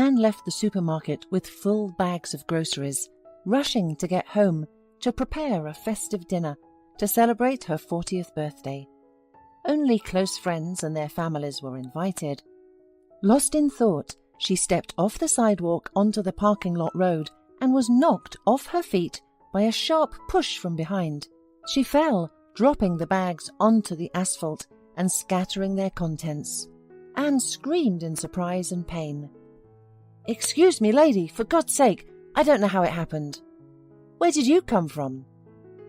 Anne left the supermarket with full bags of groceries, rushing to get home to prepare a festive dinner to celebrate her 40th birthday. Only close friends and their families were invited. Lost in thought, she stepped off the sidewalk onto the parking lot road and was knocked off her feet by a sharp push from behind. She fell, dropping the bags onto the asphalt and scattering their contents. Anne screamed in surprise and pain. "Excuse me, lady, for God's sake, I don't know how it happened." "Where did you come from?"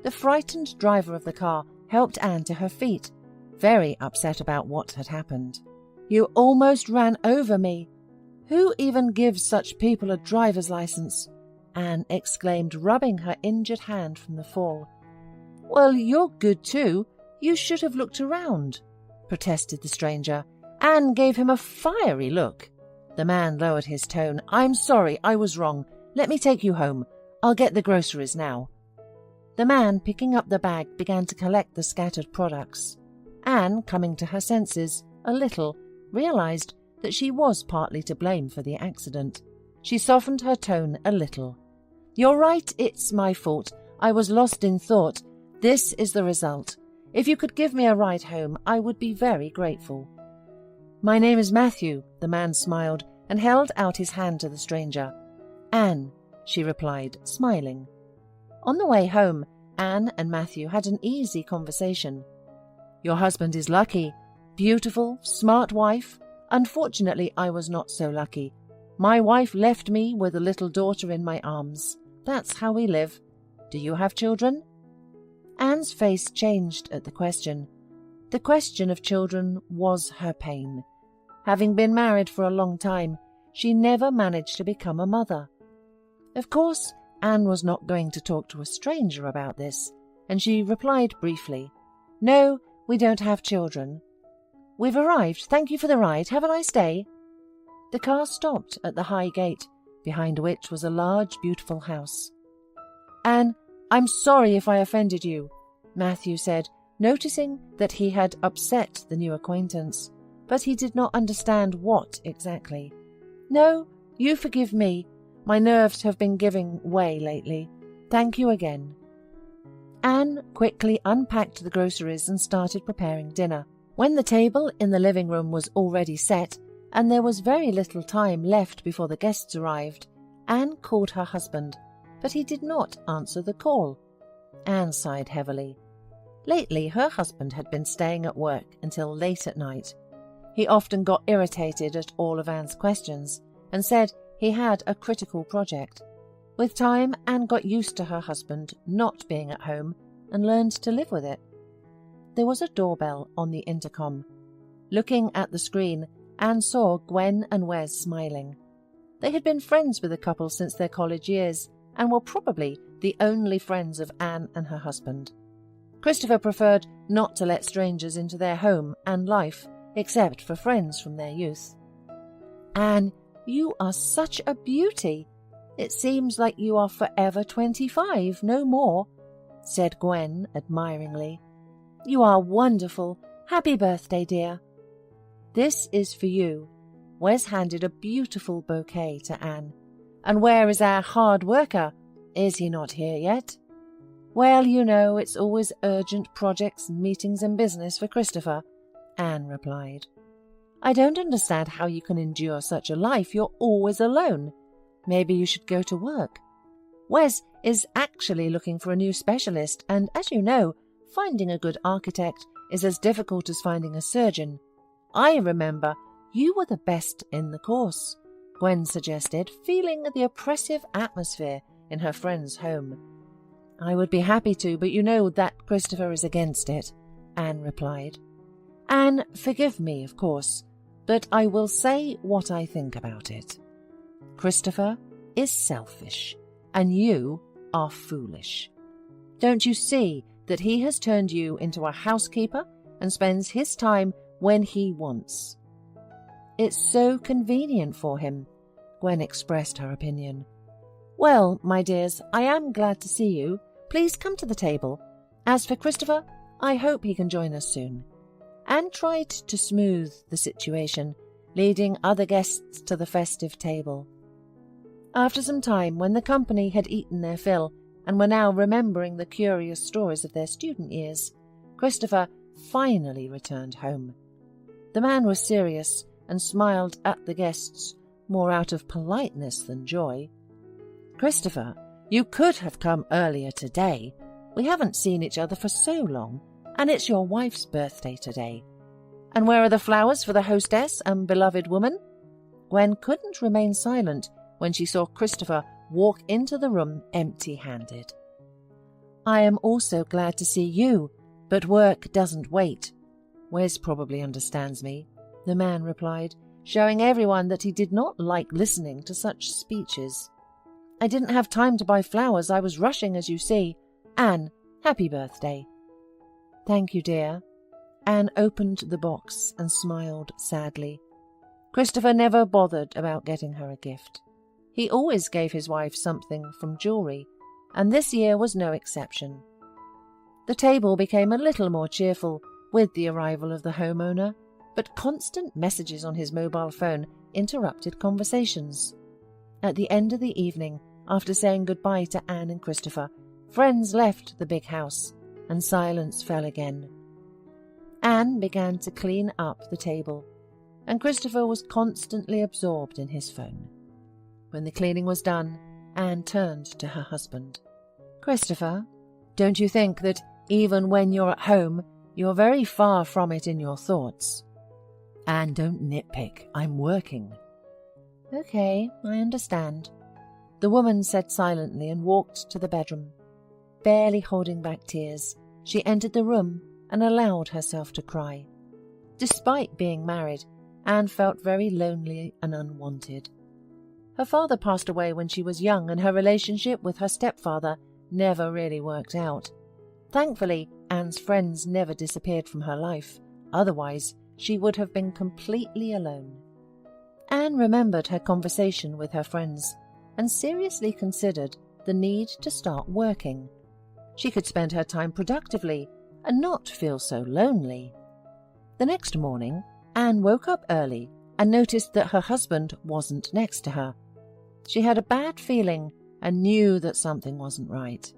The frightened driver of the car helped Anne to her feet, very upset about what had happened. "You almost ran over me. Who even gives such people a driver's license?" Anne exclaimed, rubbing her injured hand from the fall. "Well, you're good too. You should have looked around," protested the stranger. Anne gave him a fiery look. The man lowered his tone. "I'm sorry, I was wrong. Let me take you home. I'll get the groceries now." The man, picking up the bag, began to collect the scattered products. Anne, coming to her senses a little, realized that she was partly to blame for the accident. She softened her tone a little. "You're right, it's my fault. I was lost in thought. This is the result. If you could give me a ride home, I would be very grateful." "My name is Matthew," the man smiled and held out his hand to the stranger. "Anne," she replied, smiling. On the way home, Anne and Matthew had an easy conversation. "Your husband is lucky. Beautiful, smart wife. Unfortunately, I was not so lucky. My wife left me with a little daughter in my arms. That's how we live. Do you have children?" Anne's face changed at the question. The question of children was her pain. Having been married for a long time, she never managed to become a mother. Of course, Anne was not going to talk to a stranger about this, and she replied briefly, "No, we don't have children." "We've arrived. Thank you for the ride. Have a nice day." The car stopped at the high gate, behind which was a large, beautiful house. "Anne, I'm sorry if I offended you," Matthew said, noticing that he had upset the new acquaintance, but he did not understand what exactly. "No, you forgive me. My nerves have been giving way lately. Thank you again." Anne quickly unpacked the groceries and started preparing dinner. When the table in the living room was already set, and there was very little time left before the guests arrived, Anne called her husband, but he did not answer the call. Anne sighed heavily. Lately, her husband had been staying at work until late at night. He often got irritated at all of Anne's questions and said he had a critical project. With time, Anne got used to her husband not being at home and learned to live with it. There was a doorbell on the intercom. Looking at the screen, Anne saw Gwen and Wes smiling. They had been friends with the couple since their college years and were probably the only friends of Anne and her husband. Christopher preferred not to let strangers into their home and life, except for friends from their youth. "Anne, you are such a beauty. It seems like you are forever 25, no more," said Gwen admiringly. "You are wonderful. Happy birthday, dear." "This is for you." Wes handed a beautiful bouquet to Anne. "And where is our hard worker? Is he not here yet?" "Well, you know, it's always urgent projects, meetings and business for Christopher," Anne replied. "I don't understand how you can endure such a life. You're always alone. Maybe you should go to work." Wes is actually looking for a new specialist, and as you know, finding a good architect is as difficult as finding a surgeon. "I remember you were the best in the course," Gwen suggested, feeling the oppressive atmosphere in her friend's home. "I would be happy to, but you know that Christopher is against it," Anne replied. "Anne, forgive me, of course, but I will say what I think about it. Christopher is selfish, and you are foolish. Don't you see that he has turned you into a housekeeper and spends his time when he wants? It's so convenient for him," Gwen expressed her opinion. "Well, my dears, I am glad to see you. Please come to the table. As for Christopher, I hope he can join us soon." Anne tried to smooth the situation, leading other guests to the festive table. After some time, when the company had eaten their fill and were now remembering the curious stories of their student years, Christopher finally returned home. The man was serious and smiled at the guests more out of politeness than joy. "Christopher, you could have come earlier today. We haven't seen each other for so long, and it's your wife's birthday today. And where are the flowers for the hostess and beloved woman?" Gwen couldn't remain silent when she saw Christopher walk into the room empty-handed. "I am also glad to see you, but work doesn't wait. Wes probably understands me," the man replied, showing everyone that he did not like listening to such speeches. "I didn't have time to buy flowers. I was rushing, as you see. Anne, happy birthday." "Thank you, dear." Anne opened the box and smiled sadly. Christopher never bothered about getting her a gift. He always gave his wife something from jewellery, and this year was no exception. The table became a little more cheerful with the arrival of the homeowner, but constant messages on his mobile phone interrupted conversations. At the end of the evening, after saying goodbye to Anne and Christopher, friends left the big house, and silence fell again. Anne began to clean up the table, and Christopher was constantly absorbed in his phone. When the cleaning was done, Anne turned to her husband. "Christopher, don't you think that even when you're at home, you're very far from it in your thoughts?" "Anne, don't nitpick. I'm working." "Okay, I understand," the woman said silently and walked to the bedroom. Barely holding back tears, she entered the room and allowed herself to cry. Despite being married, Anne felt very lonely and unwanted. Her father passed away when she was young, and her relationship with her stepfather never really worked out. Thankfully, Anne's friends never disappeared from her life. Otherwise, she would have been completely alone. Anne remembered her conversation with her friends and seriously considered the need to start working. She could spend her time productively and not feel so lonely. The next morning, Anne woke up early and noticed that her husband wasn't next to her. She had a bad feeling and knew that something wasn't right.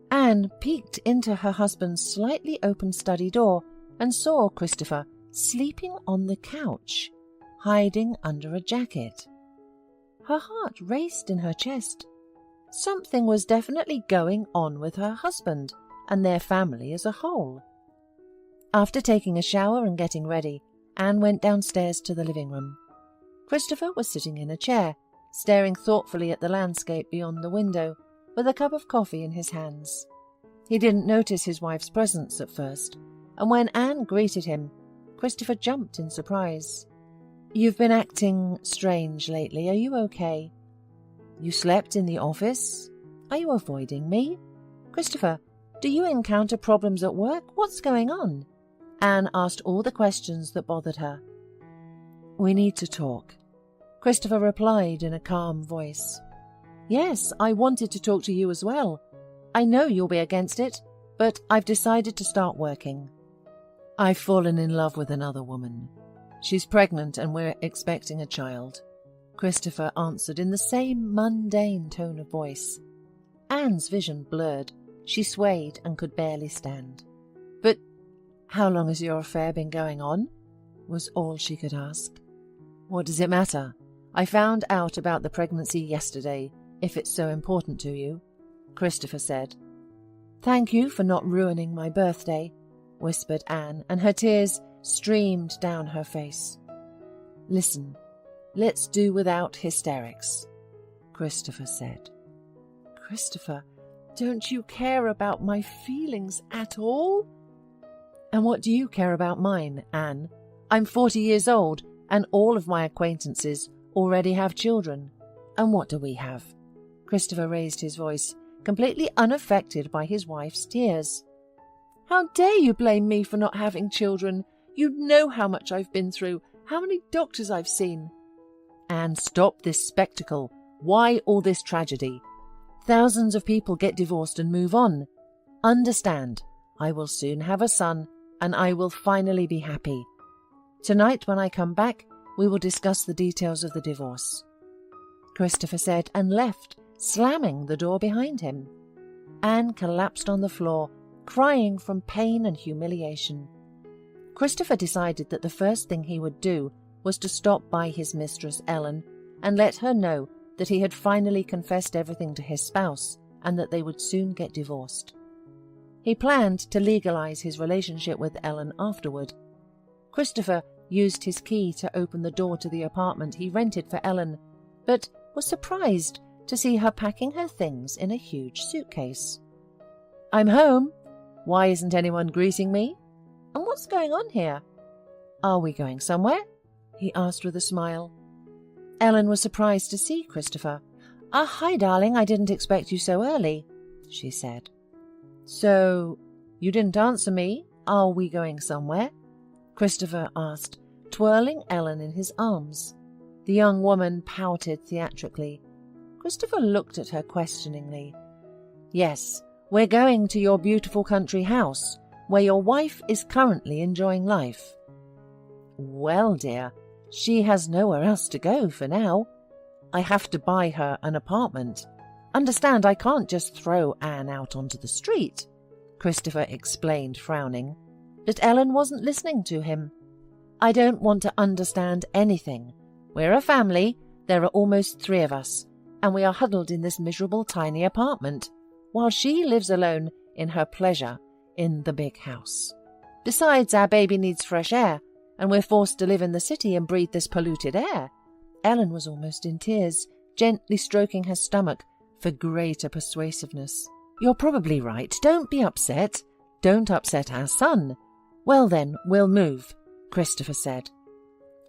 Anne peeked into her husband's slightly open study door and saw Christopher sleeping on the couch, hiding under a jacket. Her heart raced in her chest. Something was definitely going on with her husband and their family as a whole. After taking a shower and getting ready, Anne went downstairs to the living room. Christopher was sitting in a chair, staring thoughtfully at the landscape beyond the window, with a cup of coffee in his hands. He didn't notice his wife's presence at first, and when Anne greeted him, Christopher jumped in surprise. "You've been acting strange lately. Are you okay? You slept in the office? Are you avoiding me? Christopher, do you encounter problems at work? What's going on?" Anne asked all the questions that bothered her. "We need to talk," Christopher replied in a calm voice. "Yes, I wanted to talk to you as well. I know you'll be against it, but I've decided to start working. I've fallen in love with another woman. She's pregnant and we're expecting a child," Christopher answered in the same mundane tone of voice. Anne's vision blurred. She swayed and could barely stand. "But how long has your affair been going on?" was all she could ask. "What does it matter? I found out about the pregnancy yesterday, if it's so important to you," Christopher said. "Thank you for not ruining my birthday," whispered Anne, and her tears streamed down her face. "Listen, let's do without hysterics," Christopher said. "Christopher, don't you care about my feelings at all?" "And what do you care about mine, Anne? I'm 40 years old, and all of my acquaintances already have children. And what do we have?" Christopher raised his voice, completely unaffected by his wife's tears. "How dare you blame me for not having children? You know how much I've been through, how many doctors I've seen." "Anne, stop this spectacle. Why all this tragedy? Thousands of people get divorced and move on. Understand, I will soon have a son, and I will finally be happy. Tonight when I come back, We will discuss the details of the divorce," Christopher said, and left, slamming the door behind him. Anne collapsed on the floor, crying from pain and humiliation. Christopher decided that the first thing he would do was to stop by his mistress Ellen and let her know that he had finally confessed everything to his spouse and that they would soon get divorced. He planned to legalize his relationship with Ellen afterward. Christopher used his key to open the door to the apartment he rented for Ellen, but was surprised to see her packing her things in a huge suitcase. "I'm home. Why isn't anyone greeting me? And what's going on here? Are we going somewhere?" he asked with a smile. Ellen was surprised to see Christopher. Hi, darling, I didn't expect you so early," she said. "So, you didn't answer me. Are we going somewhere?" Christopher asked, twirling Ellen in his arms. The young woman pouted theatrically. Christopher looked at her questioningly. "Yes, we're going to your beautiful country house, where your wife is currently enjoying life." "Well, dear, she has nowhere else to go for now. I have to buy her an apartment. Understand, I can't just throw Anne out onto the street," Christopher explained, frowning. But Ellen wasn't listening to him. "I don't want to understand anything. We're a family, there are almost 3 of us, and we are huddled in this miserable tiny apartment, while she lives alone in her pleasure in the big house. Besides, our baby needs fresh air, and we're forced to live in the city and breathe this polluted air." Ellen was almost in tears, gently stroking her stomach for greater persuasiveness. "You're probably right. Don't be upset. Don't upset our son." "Well then, we'll move," Christopher said.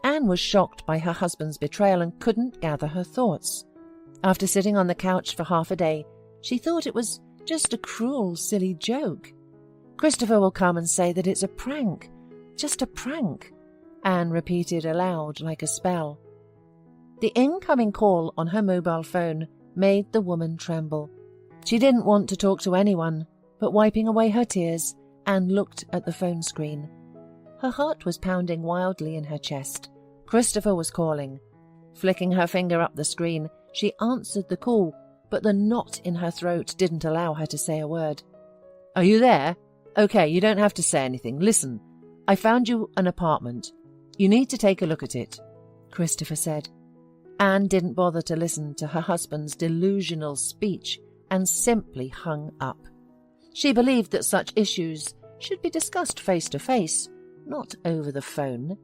Anne was shocked by her husband's betrayal and couldn't gather her thoughts. After sitting on the couch for half a day, she thought it was just a cruel, silly joke. "Christopher will come and say that it's a prank. Just a prank," Anne repeated aloud like a spell. The incoming call on her mobile phone made the woman tremble. She didn't want to talk to anyone, but wiping away her tears, Anne looked at the phone screen. Her heart was pounding wildly in her chest. Christopher was calling. Flicking her finger up the screen, she answered the call, but the knot in her throat didn't allow her to say a word. "Are you there? Okay, you don't have to say anything. Listen, I found you an apartment. You need to take a look at it," Christopher said. Anne didn't bother to listen to her husband's delusional speech and simply hung up. She believed that such issues should be discussed face to face, not over the phone.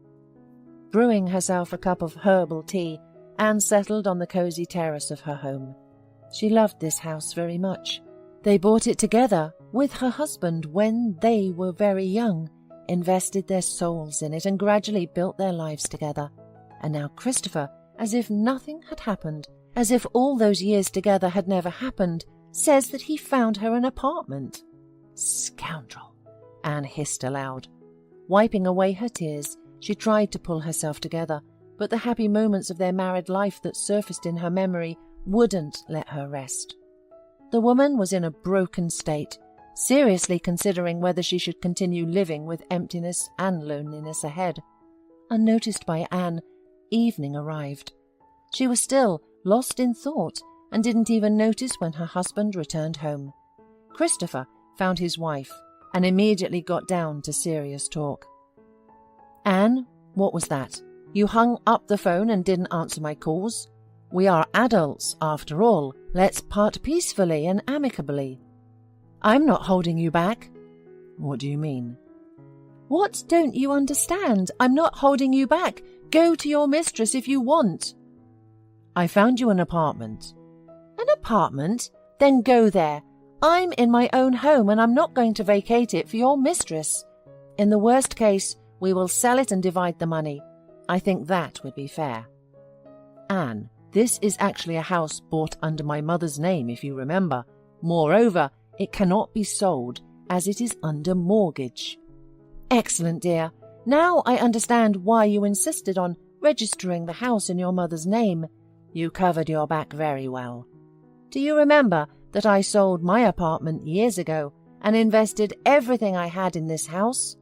Brewing herself a cup of herbal tea, Anne settled on the cozy terrace of her home. She loved this house very much. They bought it together with her husband when they were very young, invested their souls in it and gradually built their lives together. And now Christopher, as if nothing had happened, as if all those years together had never happened, says that he found her an apartment. "Scoundrel," Anne hissed aloud. Wiping away her tears, she tried to pull herself together, but the happy moments of their married life that surfaced in her memory wouldn't let her rest. The woman was in a broken state, seriously considering whether she should continue living with emptiness and loneliness ahead. Unnoticed by Anne, evening arrived. She was still lost in thought and didn't even notice when her husband returned home. Christopher found his wife and immediately got down to serious talk. "Anne, what was that? You hung up the phone and didn't answer my calls. We are adults, after all. Let's part peacefully and amicably." "I'm not holding you back." "What do you mean?" "What don't you understand? I'm not holding you back. Go to your mistress if you want." "I found you an apartment." "An apartment? Then go there. I'm in my own home and I'm not going to vacate it for your mistress. In the worst case, we will sell it and divide the money. I think that would be fair." "Anne, this is actually a house bought under my mother's name, if you remember. Moreover, it cannot be sold as it is under mortgage." "Excellent, dear. Now I understand why you insisted on registering the house in your mother's name. You covered your back very well. Do you remember that I sold my apartment years ago and invested everything I had in this house?"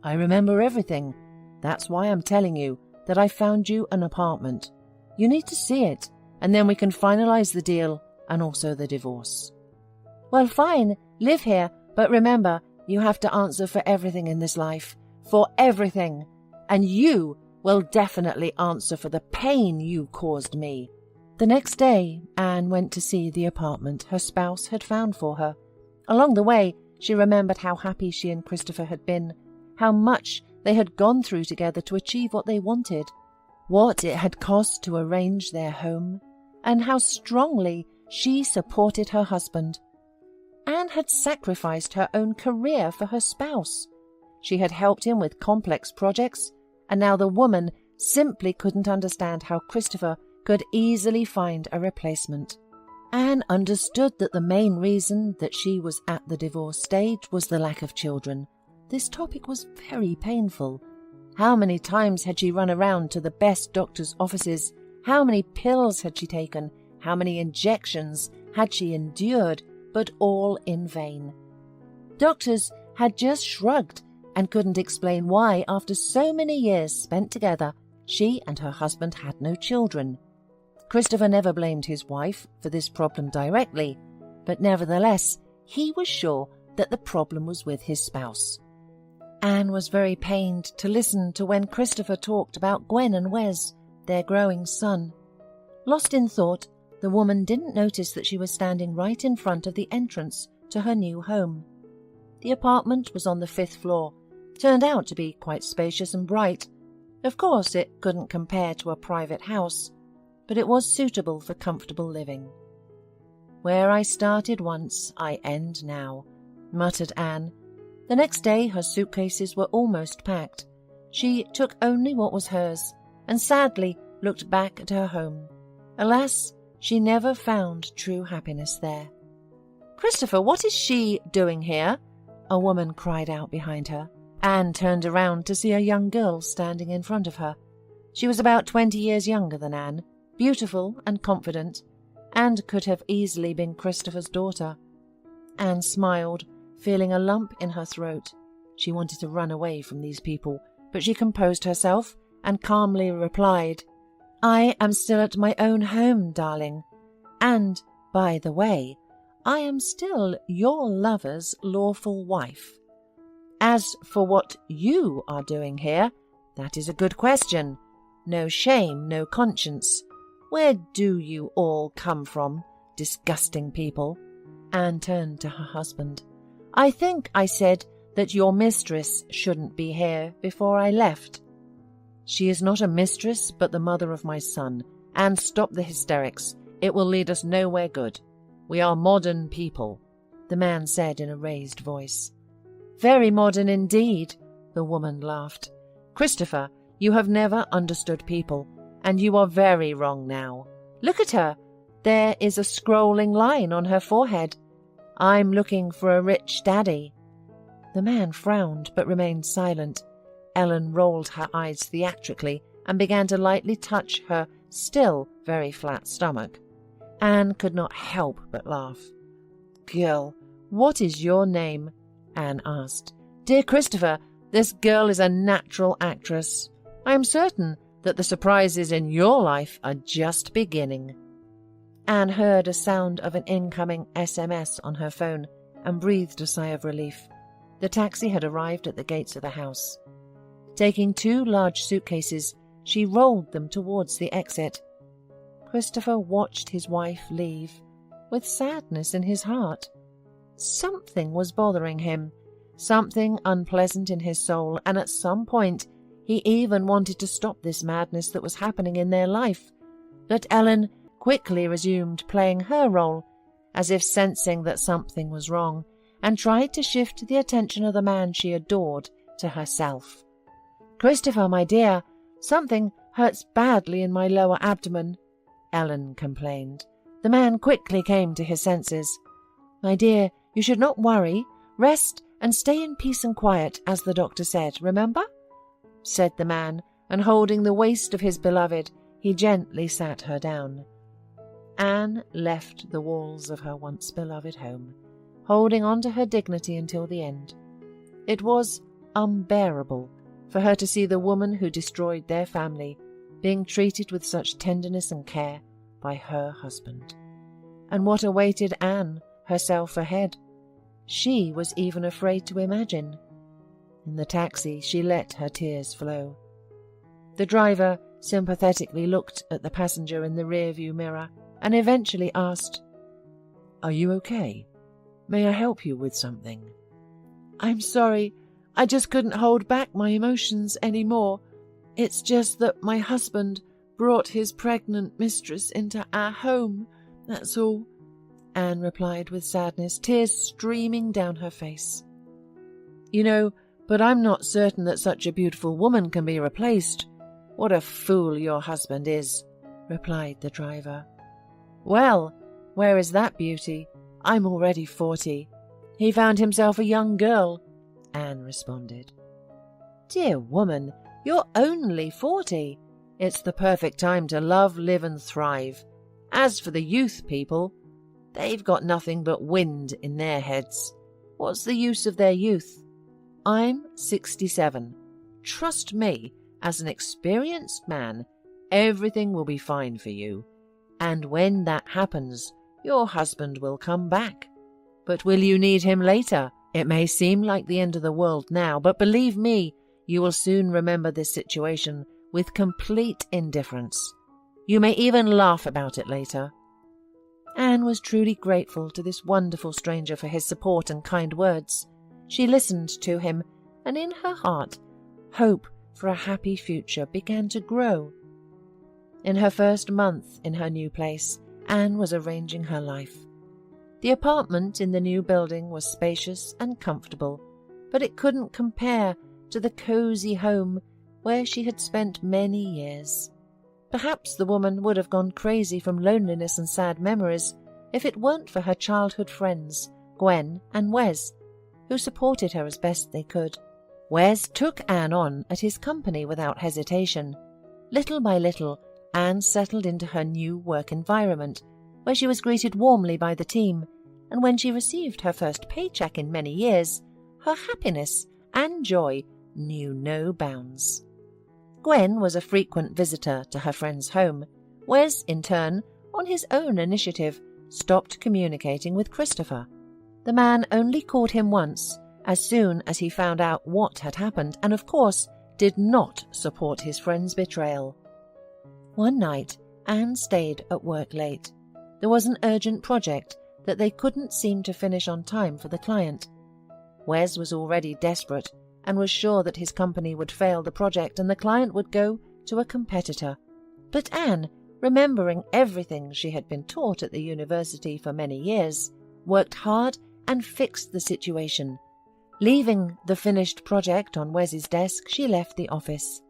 "I remember everything. That's why I'm telling you that I found you an apartment. You need to see it, and then we can finalize the deal and also the divorce." "Well, fine, live here, but remember, you have to answer for everything in this life. For everything. And you will definitely answer for the pain you caused me." The next day, Anne went to see the apartment her spouse had found for her. Along the way, she remembered how happy she and Christopher had been, how much they had gone through together to achieve what they wanted, what it had cost to arrange their home, and how strongly she supported her husband. Anne had sacrificed her own career for her spouse. She had helped him with complex projects, and now the woman simply couldn't understand how Christopher could easily find a replacement. Anne understood that the main reason that she was at the divorce stage was the lack of children. This topic was very painful. How many times had she run around to the best doctors' offices? How many pills had she taken? How many injections had she endured? But all in vain. Doctors had just shrugged and couldn't explain why, after so many years spent together, she and her husband had no children. Christopher never blamed his wife for this problem directly, but nevertheless, he was sure that the problem was with his spouse. Anne was very pained to listen to when Christopher talked about Gwen and Wes, their growing son. Lost in thought, the woman didn't notice that she was standing right in front of the entrance to her new home. The apartment was on the 5th floor, turned out to be quite spacious and bright. Of course, it couldn't compare to a private house, but it was suitable for comfortable living. "Where I started once, I end now," muttered Anne. The next day her suitcases were almost packed. She took only what was hers, and sadly looked back at her home. Alas, she never found true happiness there. "Christopher, what is she doing here?" a woman cried out behind her. Anne turned around to see a young girl standing in front of her. She was about 20 years younger than Anne, beautiful and confident, and could have easily been Christopher's daughter. Anne smiled, feeling a lump in her throat. She wanted to run away from these people, but she composed herself and calmly replied, "I am still at my own home, darling. And, by the way, I am still your lover's lawful wife. As for what you are doing here, that is a good question. No shame, no conscience. Where do you all come from, disgusting people?" Anne turned to her husband. "I think I said that your mistress shouldn't be here before I left." "She is not a mistress, but the mother of my son. And stop the hysterics. It will lead us nowhere good. We are modern people," the man said in a raised voice. "Very modern indeed," the woman laughed. "Christopher, you have never understood people, and you are very wrong now. Look at her. There is a scrolling line on her forehead. I'm looking for a rich daddy." The man frowned but remained silent. Ellen rolled her eyes theatrically and began to lightly touch her still very flat stomach. Anne could not help but laugh. "Girl, what is your name?" Anne asked. "Dear Christopher, this girl is a natural actress. I am certain that the surprises in your life are just beginning." Anne heard a sound of an incoming SMS on her phone and breathed a sigh of relief. The taxi had arrived at the gates of the house. Taking 2 large suitcases, she rolled them towards the exit. Christopher watched his wife leave, with sadness in his heart. Something was bothering him, something unpleasant in his soul, and at some point he even wanted to stop this madness that was happening in their life. But Ellen quickly resumed playing her role, as if sensing that something was wrong, and tried to shift the attention of the man she adored to herself. "Christopher, my dear, something hurts badly in my lower abdomen," Ellen complained. The man quickly came to his senses. "My dear, you should not worry. Rest and stay in peace and quiet, as the doctor said, remember?" said the man, and holding the waist of his beloved, he gently sat her down. Anne left the walls of her once beloved home, holding on to her dignity until the end. It was unbearable for her to see the woman who destroyed their family being treated with such tenderness and care by her husband. And what awaited Anne herself ahead, she was even afraid to imagine. In the taxi, she let her tears flow. The driver sympathetically looked at the passenger in the rearview mirror and eventually asked, "Are you okay? May I help you with something?" "I'm sorry, I just couldn't hold back my emotions anymore. It's just that my husband brought his pregnant mistress into our home, that's all," Anne replied with sadness, tears streaming down her face. "You know, but I'm not certain that such a beautiful woman can be replaced. What a fool your husband is," replied the driver. "Well, where is that beauty? I'm already 40. He found himself a young girl," Anne responded. "Dear woman, you're only 40. It's the perfect time to love, live and thrive. As for the youth people, they've got nothing but wind in their heads. What's the use of their youth? I'm 67. Trust me, as an experienced man, everything will be fine for you. And when that happens, your husband will come back. But will you need him later? It may seem like the end of the world now, but believe me, you will soon remember this situation with complete indifference. You may even laugh about it later." Anne was truly grateful to this wonderful stranger for his support and kind words. She listened to him, and in her heart, hope for a happy future began to grow. In her first month in her new place, Anne was arranging her life. The apartment in the new building was spacious and comfortable, but it couldn't compare to the cosy home where she had spent many years. Perhaps the woman would have gone crazy from loneliness and sad memories if it weren't for her childhood friends, Gwen and Wes, who supported her as best they could. Wes took Anne on at his company without hesitation. Little by little, Anne settled into her new work environment, where she was greeted warmly by the team, and when she received her first paycheck in many years, her happiness and joy knew no bounds. Gwen was a frequent visitor to her friend's home. Wes, in turn, on his own initiative, stopped communicating with Christopher. The man only called him once, as soon as he found out what had happened, and of course did not support his friend's betrayal. One night, Anne stayed at work late. There was an urgent project that they couldn't seem to finish on time for the client. Wes was already desperate and was sure that his company would fail the project and the client would go to a competitor. But Anne, remembering everything she had been taught at the university for many years, worked hard and fixed the situation. Leaving the finished project on Wes's desk, she left the office.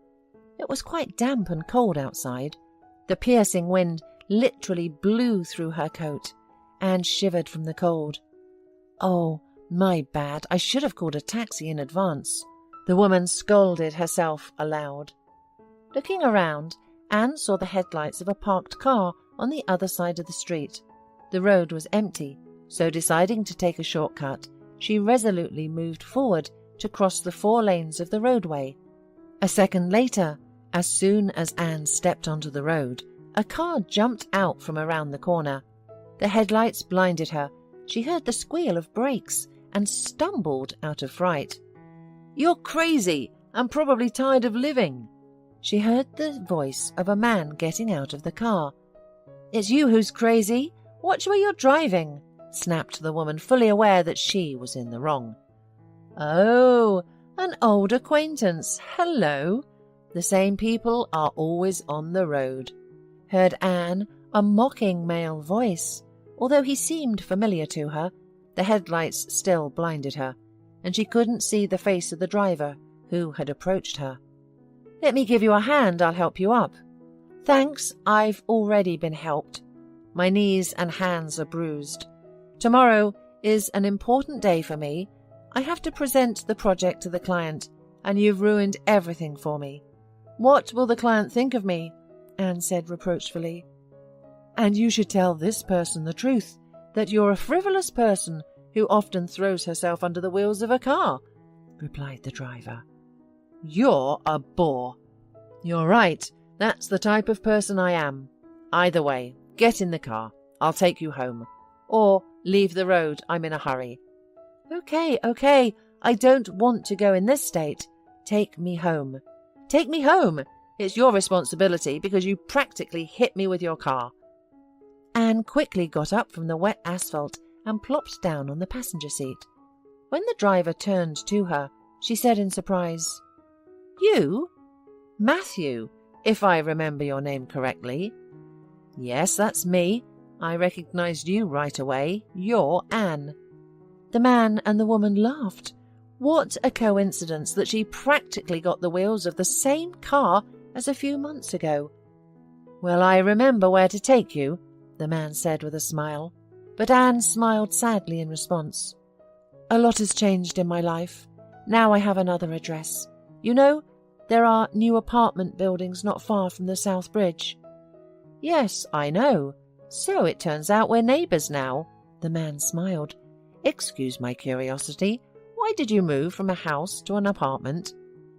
It was quite damp and cold outside. The piercing wind literally blew through her coat. Anne shivered from the cold. "Oh, my bad. I should have called a taxi in advance," the woman scolded herself aloud. Looking around, Anne saw the headlights of a parked car on the other side of the street. The road was empty, so deciding to take a shortcut, she resolutely moved forward to cross the 4 lanes of the roadway. A second later, as soon as Anne stepped onto the road, a car jumped out from around the corner. The headlights blinded her. She heard the squeal of brakes and stumbled out of fright. "You're crazy and probably tired of living." She heard the voice of a man getting out of the car. "It's you who's crazy. Watch where you're driving," snapped the woman, fully aware that she was in the wrong. "Oh, an old acquaintance. Hello. The same people are always on the road," heard Anne, a mocking male voice. Although he seemed familiar to her, the headlights still blinded her, and she couldn't see the face of the driver who had approached her. "Let me give you a hand, I'll help you up." "Thanks, I've already been helped. My knees and hands are bruised. Tomorrow is an important day for me. I have to present the project to the client, and you've ruined everything for me." "What will the client think of me?" Anne said reproachfully. "And you should tell this person the truth, that you're a frivolous person who often throws herself under the wheels of a car," replied the driver. "You're a bore." "You're right. That's the type of person I am. Either way, get in the car. I'll take you home. Or leave the road. I'm in a hurry." Okay. I don't want to go in this state. Take me home." "Take me home? It's your responsibility because you practically hit me with your car." Anne quickly got up from the wet asphalt and plopped down on the passenger seat. When the driver turned to her, she said in surprise, "You? Matthew, if I remember your name correctly." "Yes, that's me. I recognized you right away. You're Anne." The man and the woman laughed. What a coincidence that she practically got the wheels of the same car as a few months ago. "Well, I remember where to take you," the man said with a smile, but Anne smiled sadly in response. "A lot has changed in my life. Now I have another address. You know, there are new apartment buildings not far from the South Bridge." "Yes, I know. So it turns out we're neighbours now." The man smiled. "Excuse my curiosity. Why did you move from a house to an apartment?"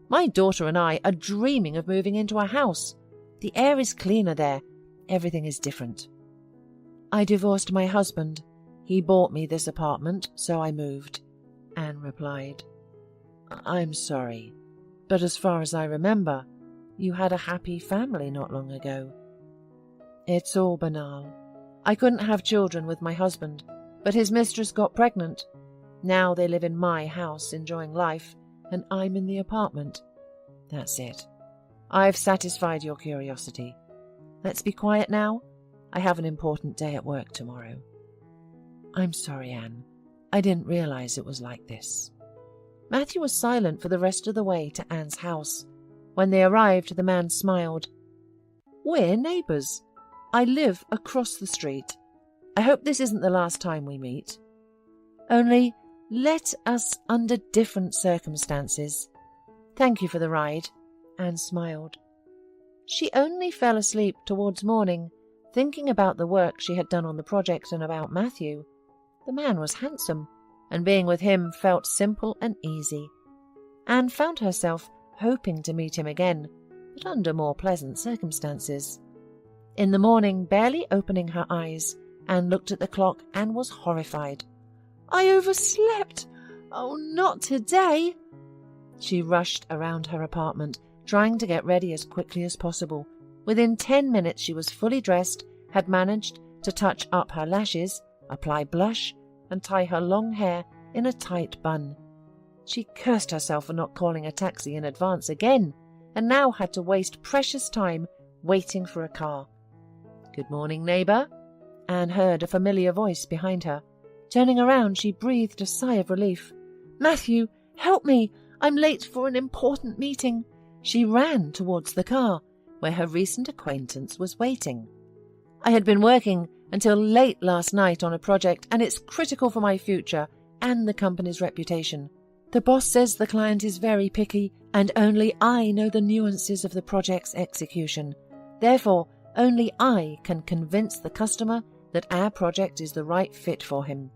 "My daughter and I are dreaming of moving into a house. The air is cleaner there. Everything is different." "I divorced my husband. He bought me this apartment, so I moved," Anne replied. "I'm sorry, but as far as I remember, you had a happy family not long ago." "It's all banal. I couldn't have children with my husband, but his mistress got pregnant. Now they live in my house enjoying life, and I'm in the apartment. That's it. I've satisfied your curiosity. Let's be quiet now. I have an important day at work tomorrow." "I'm sorry, Anne. I didn't realize it was like this." Matthew was silent for the rest of the way to Anne's house. When they arrived, the man smiled. "We're neighbours. I live across the street. I hope this isn't the last time we meet. Only let us under different circumstances. Thank you for the ride," Anne smiled. She only fell asleep towards morning, thinking about the work she had done on the project and about Matthew. The man was handsome, and being with him felt simple and easy. Anne found herself hoping to meet him again, but under more pleasant circumstances. In the morning, barely opening her eyes, Anne looked at the clock and was horrified. "I overslept! Oh, not today!" She rushed around her apartment, trying to get ready as quickly as possible. Within 10 minutes she was fully dressed, had managed to touch up her lashes, apply blush, and tie her long hair in a tight bun. She cursed herself for not calling a taxi in advance again, and now had to waste precious time waiting for a car. "Good morning, neighbour." Anne heard a familiar voice behind her. Turning around, she breathed a sigh of relief. "Matthew, help me! I'm late for an important meeting." She ran towards the car, where her recent acquaintance was waiting. "I had been working until late last night on a project, and it's critical for my future and the company's reputation. The boss says the client is very picky, and only I know the nuances of the project's execution. Therefore, only I can convince the customer that our project is the right fit for him."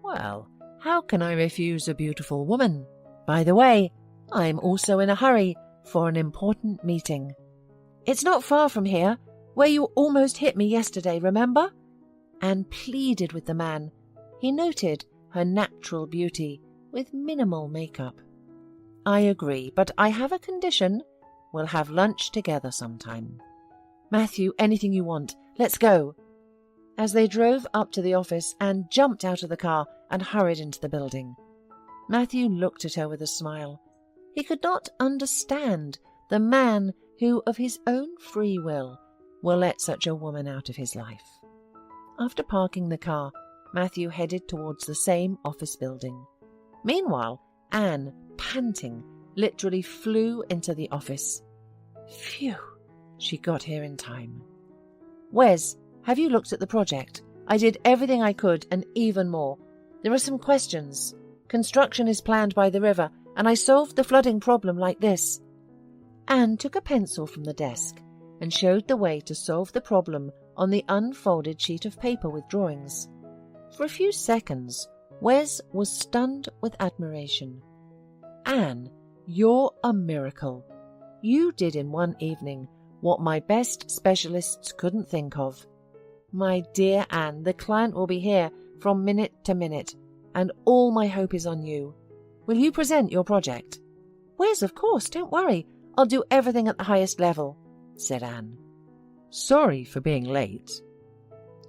"Well, how can I refuse a beautiful woman? By the way, I'm also in a hurry for an important meeting." "It's not far from here, where you almost hit me yesterday, remember?" Anne pleaded with the man. He noted her natural beauty with minimal makeup. "I agree, but I have a condition. We'll have lunch together sometime." "Matthew, anything you want. Let's go." As they drove up to the office, Anne jumped out of the car and hurried into the building. Matthew looked at her with a smile. He could not understand the man who, of his own free will let such a woman out of his life. After parking the car, Matthew headed towards the same office building. Meanwhile, Anne, panting, literally flew into the office. Phew, she got here in time. "Wes, have you looked at the project? I did everything I could and even more. There are some questions. Construction is planned by the river, and I solved the flooding problem like this." Anne took a pencil from the desk and showed the way to solve the problem on the unfolded sheet of paper with drawings. For a few seconds, Wes was stunned with admiration. "Anne, You're a miracle. You did in one evening what my best specialists couldn't think of. My dear Anne, the client will be here from minute to minute, and all my hope is on you. Will you present your project? Wes, of course, don't worry. I'll do everything at the highest level, said Anne. Sorry for being late.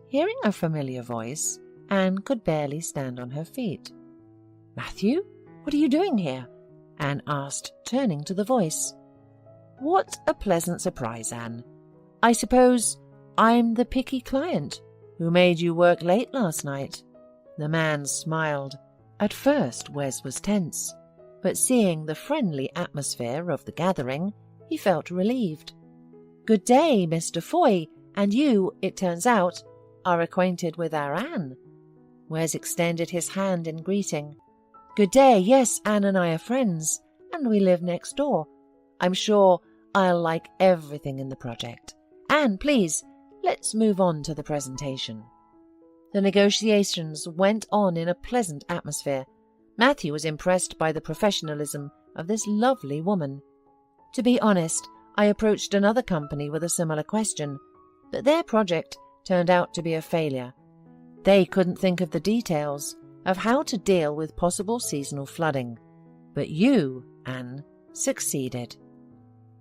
Hearing a familiar voice, Anne could barely stand on her feet. Matthew, what are you doing here? Anne asked, turning to the voice. What a pleasant surprise, Anne. I suppose I'm the picky client who made you work late last night. The man smiled. At first, Wes was tense, but seeing the friendly atmosphere of the gathering, he felt relieved. Good day, Mr. Foy, and you, it turns out, are acquainted with our Anne. Wes extended his hand in greeting. Good day, yes, Anne and I are friends, and we live next door. I'm sure I'll like everything in the project. Anne, please, let's move on to the presentation. The negotiations went on in a pleasant atmosphere. Matthew was impressed by the professionalism of this lovely woman. To be honest, I approached another company with a similar question, but their project turned out to be a failure. They couldn't think of the details of how to deal with possible seasonal flooding. But you, Anne, succeeded.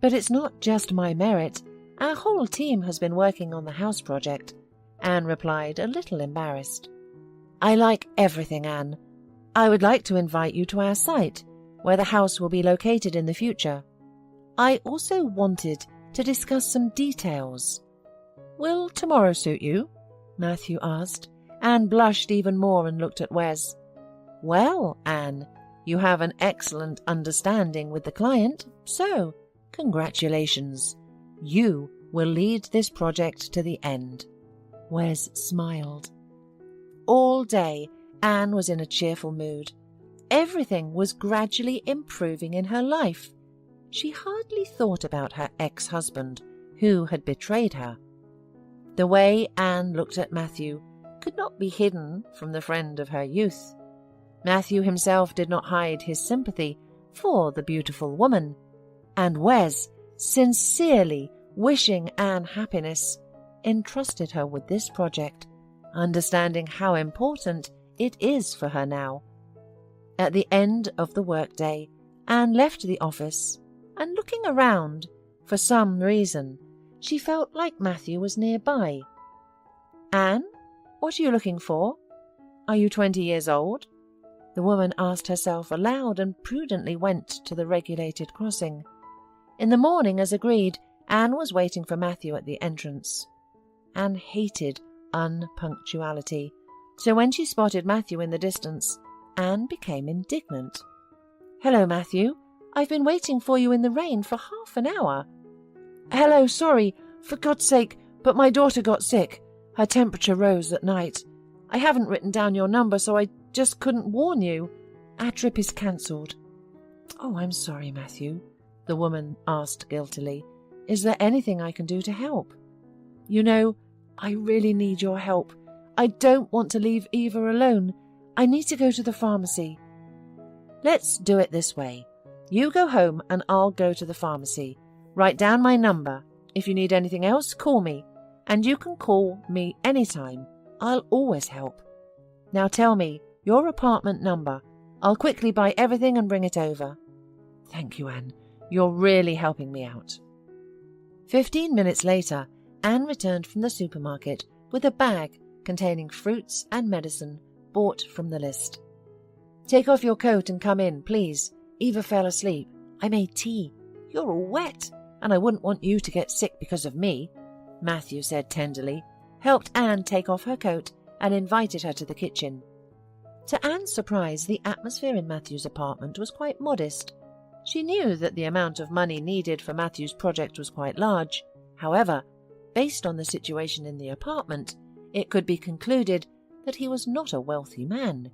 But it's not just my merit. Our whole team has been working on the house project, Anne replied, a little embarrassed. I like everything, Anne. I would like to invite you to our site, where the house will be located in the future. I also wanted to discuss some details. Will tomorrow suit you? Matthew asked. Anne blushed even more and looked at Wes. Well, Anne, you have an excellent understanding with the client, so congratulations. You will lead this project to the end. Wes smiled. All day, Anne was in a cheerful mood. Everything was gradually improving in her life. She hardly thought about her ex-husband, who had betrayed her. The way Anne looked at Matthew could not be hidden from the friend of her youth. Matthew himself did not hide his sympathy for the beautiful woman, and Wes, sincerely wishing Anne happiness, entrusted her with this project, understanding how important it is for her now. At the end of the workday, Anne left the office, and looking around, for some reason, she felt like Matthew was nearby. Anne, what are you looking for? Are you 20 years old? The woman asked herself aloud and prudently went to the regulated crossing. In the morning, as agreed, Anne was waiting for Matthew at the entrance. Anne hated unpunctuality, so when she spotted Matthew in the distance, Anne became indignant. Hello, Matthew. I've been waiting for you in the rain for half an hour. Hello, sorry, for God's sake, but my daughter got sick. Her temperature rose at night. I haven't written down your number, so I just couldn't warn you. Our trip is cancelled. Oh, I'm sorry, Matthew, the woman asked guiltily. Is there anything I can do to help? You know, I really need your help. I don't want to leave Eva alone. I need to go to the pharmacy. Let's do it this way. You go home and I'll go to the pharmacy. Write down my number. If you need anything else, call me. And you can call me anytime. I'll always help. Now tell me your apartment number. I'll quickly buy everything and bring it over. Thank you, Anne. You're really helping me out. 15 minutes later, Anne returned from the supermarket with a bag containing fruits and medicine bought from the list. Take off your coat and come in, please. Eva fell asleep. I made tea. You're all wet, and I wouldn't want you to get sick because of me, Matthew said tenderly, helped Anne take off her coat and invited her to the kitchen. To Anne's surprise, the atmosphere in Matthew's apartment was quite modest. She knew that the amount of money needed for Matthew's project was quite large. However, based on the situation in the apartment, it could be concluded that he was not a wealthy man.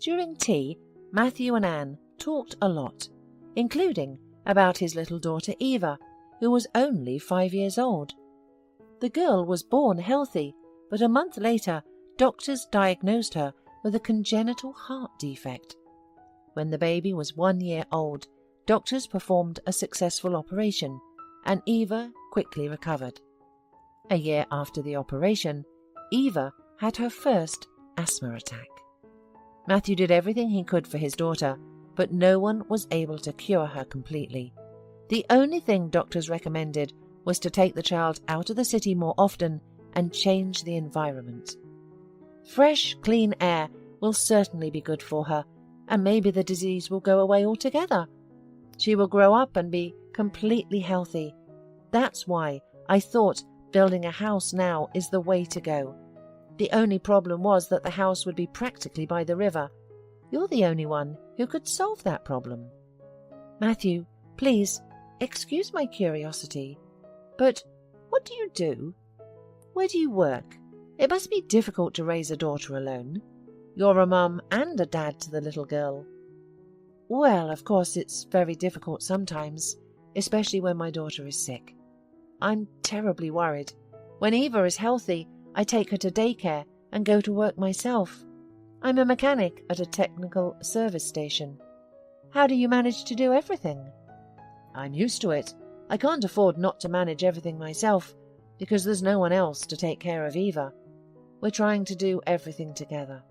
During tea, Matthew and Anne talked a lot, including about his little daughter Eva, who was only 5 years old. The girl was born healthy, but a month later, doctors diagnosed her with a congenital heart defect. When the baby was 1 year old, doctors performed a successful operation, and Eva quickly recovered. A year after the operation, Eva had her first asthma attack. Matthew did everything he could for his daughter, but no one was able to cure her completely. The only thing doctors recommended was to take the child out of the city more often and change the environment. Fresh, clean air will certainly be good for her, and maybe the disease will go away altogether. She will grow up and be completely healthy. That's why I thought building a house now is the way to go. The only problem was that the house would be practically by the river. You're the only one who could solve that problem. Matthew, please, excuse my curiosity, but what do you do? Where do you work? It must be difficult to raise a daughter alone. You're a mum and a dad to the little girl. Well, of course, it's very difficult sometimes, especially when my daughter is sick. I'm terribly worried. When Eva is healthy, I take her to daycare and go to work myself. I'm a mechanic at a technical service station. How do you manage to do everything? I'm used to it. I can't afford not to manage everything myself because there's no one else to take care of Eva. We're trying to do everything together.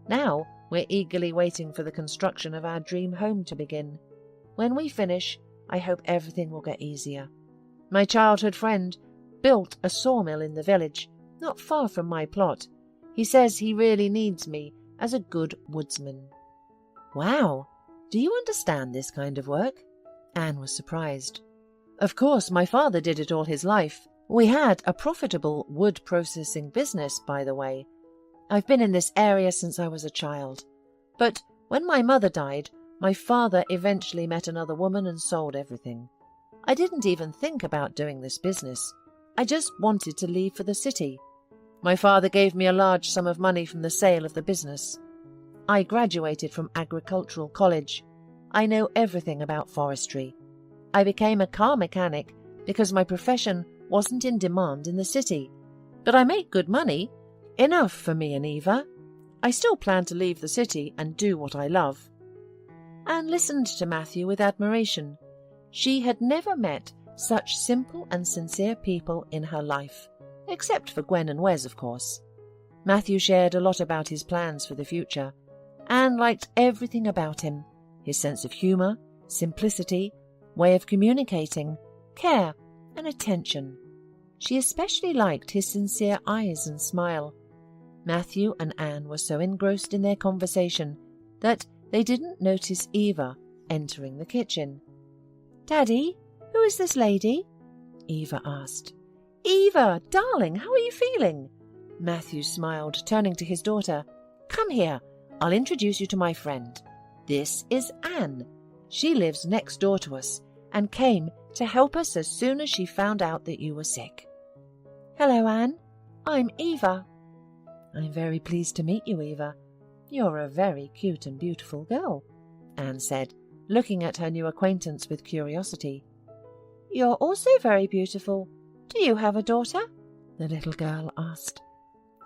Now we're eagerly waiting for the construction of our dream home to begin. When we finish, I hope everything will get easier. My childhood friend built a sawmill in the village, not far from my plot. He says he really needs me as a good woodsman. Wow! Do you understand this kind of work? Anne was surprised. Of course, my father did it all his life. We had a profitable wood processing business, by the way. I've been in this area since I was a child. But when my mother died, my father eventually met another woman and sold everything. I didn't even think about doing this business. I just wanted to leave for the city. My father gave me a large sum of money from the sale of the business. I graduated from agricultural college. I know everything about forestry. I became a car mechanic because my profession wasn't in demand in the city. But I make good money, enough for me and Eva. I still plan to leave the city and do what I love. Anne listened to Matthew with admiration. She had never met such simple and sincere people in her life, except for Gwen and Wes, of course. Matthew shared a lot about his plans for the future. Anne liked everything about him, his sense of humour, simplicity, way of communicating, care and attention. She especially liked his sincere eyes and smile. Matthew and Anne were so engrossed in their conversation that they didn't notice Eva entering the kitchen. "Daddy, who is this lady?" Eva asked. "Eva, darling, how are you feeling?" Matthew smiled, turning to his daughter. "Come here, I'll introduce you to my friend. This is Anne. She lives next door to us and came to help us as soon as she found out that you were sick." "Hello, Anne. I'm Eva." "I'm very pleased to meet you, Eva. You're a very cute and beautiful girl," Anne said, looking at her new acquaintance with curiosity. "You're also very beautiful. Do you have a daughter?" the little girl asked.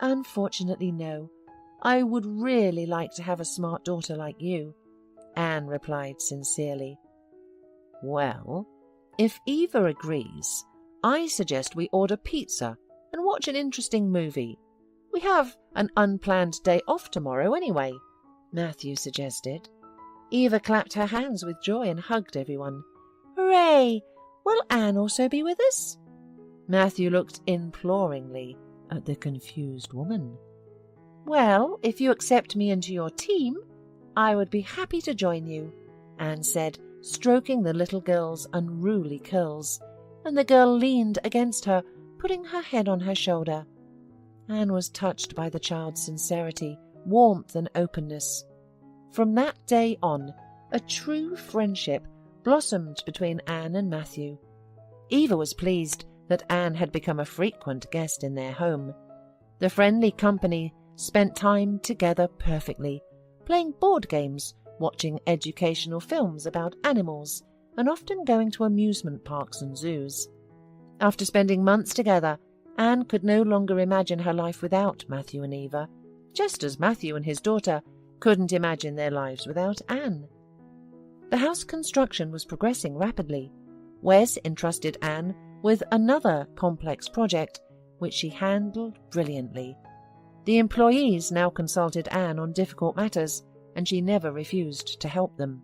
"Unfortunately, no. I would really like to have a smart daughter like you," Anne replied sincerely. "Well, if Eva agrees, I suggest we order pizza and watch an interesting movie. We have an unplanned day off tomorrow anyway," Matthew suggested. Eva clapped her hands with joy and hugged everyone. "Hooray! Will Anne also be with us?" Matthew looked imploringly at the confused woman. "Well, if you accept me into your team, I would be happy to join you," Anne said, stroking the little girl's unruly curls, and the girl leaned against her, putting her head on her shoulder. Anne was touched by the child's sincerity, warmth and openness. From that day on, a true friendship blossomed between Anne and Matthew. Eva was pleased that Anne had become a frequent guest in their home. The friendly company spent time together perfectly, playing board games, watching educational films about animals, and often going to amusement parks and zoos. After spending months together, Anne could no longer imagine her life without Matthew and Eva, just as Matthew and his daughter couldn't imagine their lives without Anne. The house construction was progressing rapidly. Wes entrusted Anne with another complex project, which she handled brilliantly. The employees now consulted Anne on difficult matters, and she never refused to help them.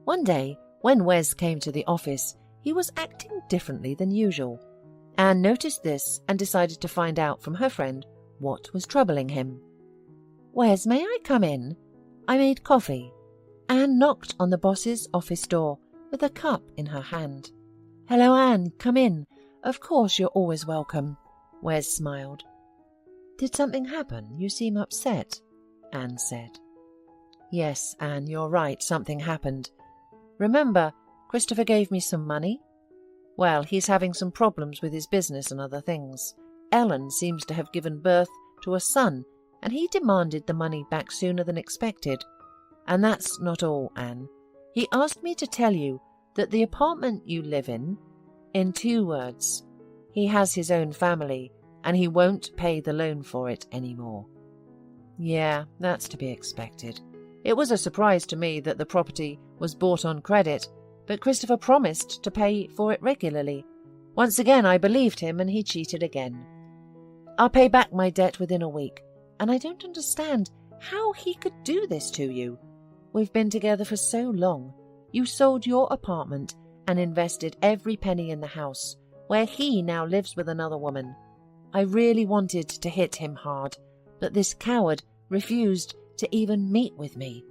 One day, when Wes came to the office, he was acting differently than usual. Anne noticed this and decided to find out from her friend what was troubling him. "Wes, may I come in? I made coffee." Anne knocked on the boss's office door with a cup in her hand. "Hello, Anne, come in. Of course you're always welcome," Wes smiled. "Did something happen? You seem upset," Anne said. "Yes, Anne, you're right, something happened. Remember, Christopher gave me some money? Well, he's having some problems with his business and other things. Ellen seems to have given birth to a son, and he demanded the money back sooner than expected. And that's not all, Anne. He asked me to tell you that the apartment you live in 2 words, he has his own family, and he won't pay the loan for it anymore." "Yeah, that's to be expected. It was a surprise to me that the property was bought on credit, but Christopher promised to pay for it regularly. Once again I believed him, and he cheated again. I'll pay back my debt within a week, and I don't understand how he could do this to you. We've been together for so long. You sold your apartment and invested every penny in the house, where he now lives with another woman. I really wanted to hit him hard, but this coward refused to even meet with me.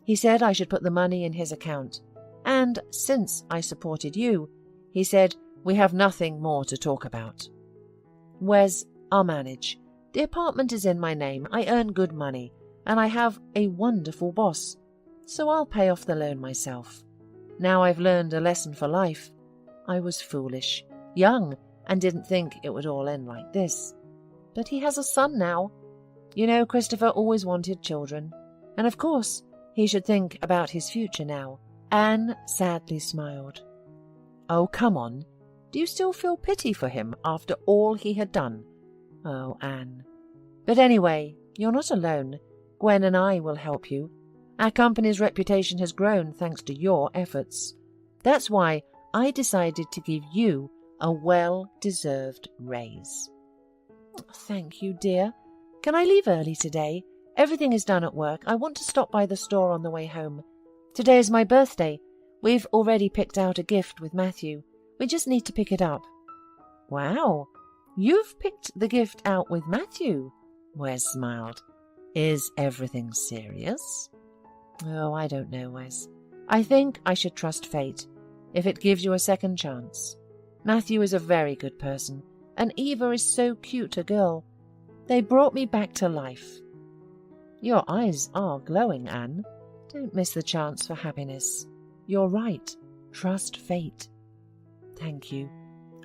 He said I should put the money in his account, and since I supported you, he said we have nothing more to talk about. Wes, I'll manage. The apartment is in my name, I earn good money, and I have a wonderful boss, so I'll pay off the loan myself. Now I've learned a lesson for life. I was foolish, young, and didn't think it would all end like this. But he has a son now. You know, Christopher always wanted children, and of course he should think about his future now." Anne sadly smiled. "Oh, come on. Do you still feel pity for him after all he had done?" "Oh, Anne. But anyway, you're not alone. Gwen and I will help you. Our company's reputation has grown thanks to your efforts. That's why I decided to give you a well-deserved raise." "Thank you, dear. Can I leave early today? Everything is done at work. I want to stop by the store on the way home. Today is my birthday. We've already picked out a gift with Matthew. We just need to pick it up." "Wow, you've picked the gift out with Matthew?" Wes smiled. "Is everything serious?" "Oh, I don't know, Wes. I think I should trust fate, if it gives you a second chance. Matthew is a very good person, and Eva is so cute a girl. They brought me back to life." "Your eyes are glowing, Anne. Don't miss the chance for happiness. You're right. Trust fate." "Thank you.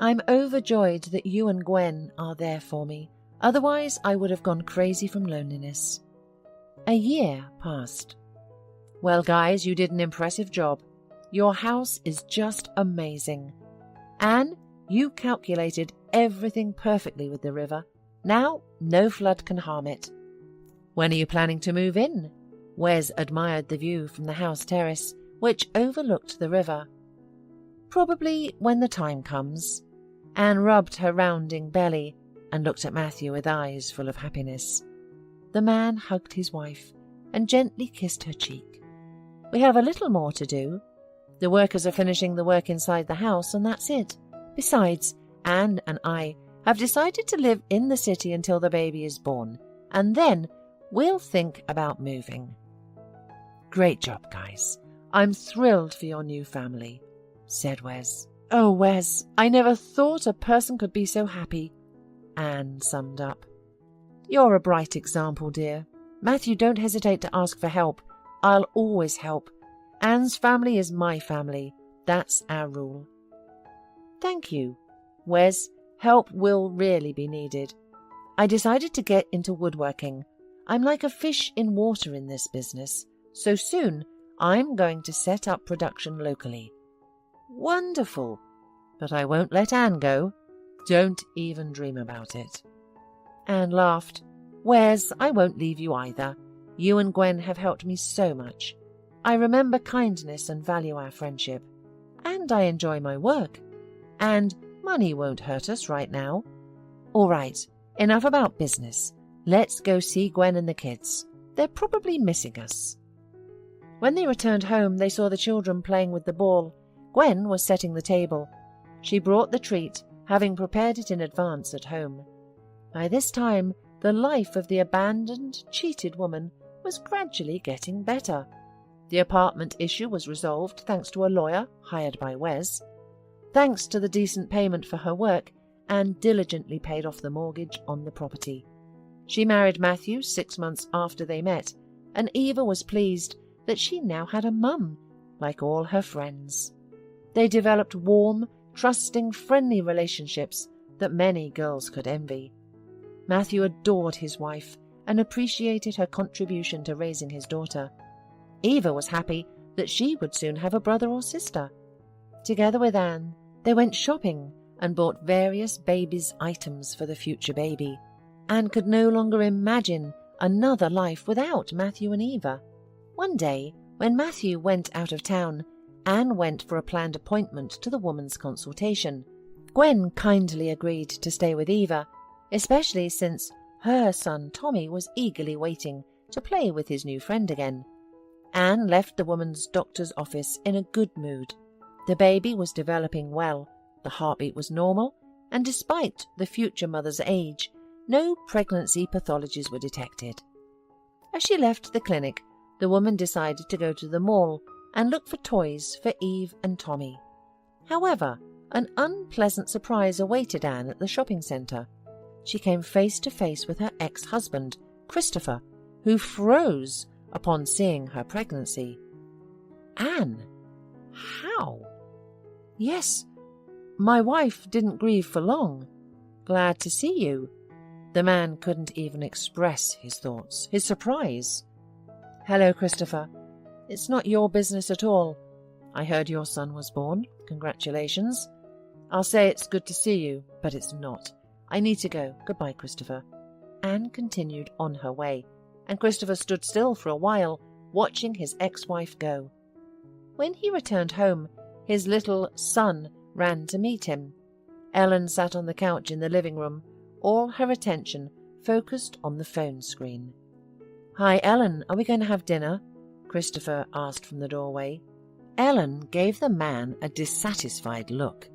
I'm overjoyed that you and Gwen are there for me. Otherwise, I would have gone crazy from loneliness." A year passed. "Well, guys, you did an impressive job. Your house is just amazing. Anne, you calculated everything perfectly with the river. Now, no flood can harm it. When are you planning to move in?" Wes admired the view from the house terrace, which overlooked the river. "Probably when the time comes." Anne rubbed her rounding belly and looked at Matthew with eyes full of happiness. The man hugged his wife and gently kissed her cheek. "We have a little more to do. The workers are finishing the work inside the house, and that's it. Besides, Anne and I have decided to live in the city until the baby is born, and then we'll think about moving." "Great job, guys. I'm thrilled for your new family," said Wes. "Oh, Wes, I never thought a person could be so happy," Anne summed up. "You're a bright example, dear. Matthew, don't hesitate to ask for help. I'll always help. Anne's family is my family. That's our rule." "Thank you, Wes. Help will really be needed. I decided to get into woodworking. I'm like a fish in water in this business, so soon I'm going to set up production locally." "Wonderful. But I won't let Anne go. Don't even dream about it." Anne laughed. "Wes, I won't leave you either. You and Gwen have helped me so much. I remember kindness and value our friendship. And I enjoy my work. And money won't hurt us right now. All right, enough about business. Let's go see Gwen and the kids. They're probably missing us." When they returned home, they saw the children playing with the ball. Gwen was setting the table. She brought the treat, having prepared it in advance at home. By this time, the life of the abandoned, cheated woman was gradually getting better. The apartment issue was resolved thanks to a lawyer hired by Wes. Thanks to the decent payment for her work, Anne diligently paid off the mortgage on the property. She married Matthew 6 months after they met, and Eva was pleased that she now had a mum, like all her friends. They developed warm, trusting, friendly relationships that many girls could envy. Matthew adored his wife and appreciated her contribution to raising his daughter. Eva was happy that she would soon have a brother or sister. Together with Anne, they went shopping and bought various baby's items for the future baby. Anne could no longer imagine another life without Matthew and Eva. One day, when Matthew went out of town, Anne went for a planned appointment to the woman's consultation. Gwen kindly agreed to stay with Eva, especially since her son Tommy was eagerly waiting to play with his new friend again. Anne left the woman's doctor's office in a good mood. The baby was developing well, the heartbeat was normal, and despite the future mother's age, no pregnancy pathologies were detected. As she left the clinic, the woman decided to go to the mall and look for toys for Eve and Tommy. However, an unpleasant surprise awaited Anne at the shopping centre. She came face to face with her ex-husband, Christopher, who froze upon seeing her pregnancy. "Anne, how?" "Yes, my wife didn't grieve for long. Glad to see you." The man couldn't even express his thoughts, his surprise. "Hello, Christopher. It's not your business at all. I heard your son was born. Congratulations. I'll say it's good to see you, but it's not. I need to go. Goodbye, Christopher." Anne continued on her way, and Christopher stood still for a while, watching his ex-wife go. When he returned home, his little son ran to meet him. Ellen sat on the couch in the living room, all her attention focused on the phone screen. "Hi, Ellen, are we going to have dinner?" Christopher asked from the doorway. Ellen gave the man a dissatisfied look.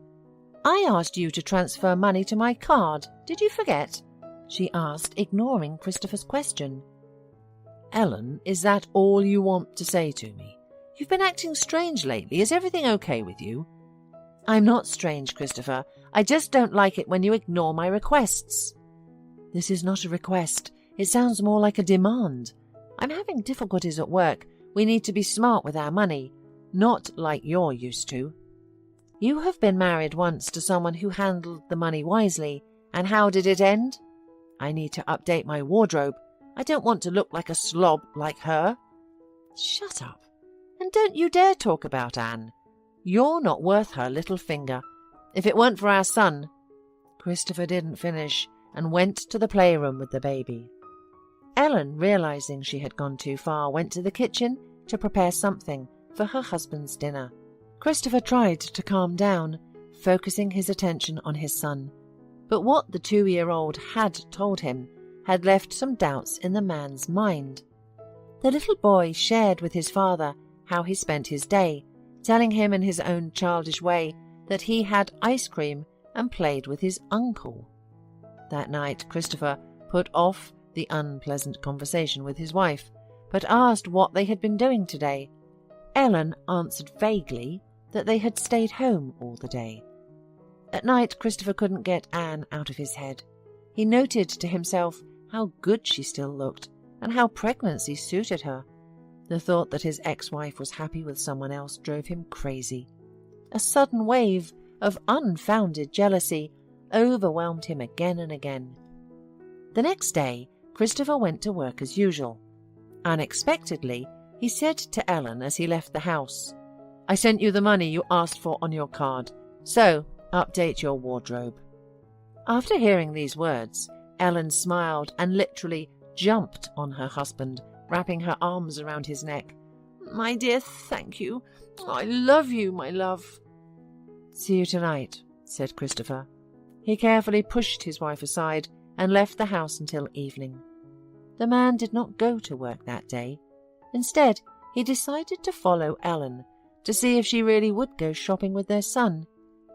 "I asked you to transfer money to my card. Did you forget?" she asked, ignoring Christopher's question. "Ellen, is that all you want to say to me? You've been acting strange lately. Is everything okay with you?" "I'm not strange, Christopher. I just don't like it when you ignore my requests." "This is not a request. It sounds more like a demand. I'm having difficulties at work. We need to be smart with our money, not like you're used to." "You have been married once to someone who handled the money wisely, and how did it end?" "I need to update my wardrobe. I don't want to look like a slob like her." "Shut up. And don't you dare talk about Anne. You're not worth her little finger. If it weren't for our son—" Christopher didn't finish and went to the playroom with the baby. Ellen, realizing she had gone too far, went to the kitchen to prepare something for her husband's dinner. Christopher tried to calm down, focusing his attention on his son. But what the 2-year-old had told him had left some doubts in the man's mind. The little boy shared with his father how he spent his day, telling him in his own childish way that he had ice cream and played with his uncle. That night, Christopher put off the unpleasant conversation with his wife, but asked what they had been doing today. Ellen answered vaguely that they had stayed home all the day. At night, Christopher couldn't get Anne out of his head. He noted to himself how good she still looked and how pregnancy suited her. The thought that his ex-wife was happy with someone else drove him crazy. A sudden wave of unfounded jealousy overwhelmed him again and again. The next day, Christopher went to work as usual. Unexpectedly, he said to Ellen as he left the house, "I sent you the money you asked for on your card, so update your wardrobe." After hearing these words, Ellen smiled and literally jumped on her husband, wrapping her arms around his neck. My dear, thank you. I love you, my love." "See you tonight," said Christopher. He carefully pushed his wife aside and left the house until evening. The man did not go to work that day. Instead, he decided to follow Ellen to see if she really would go shopping with their son,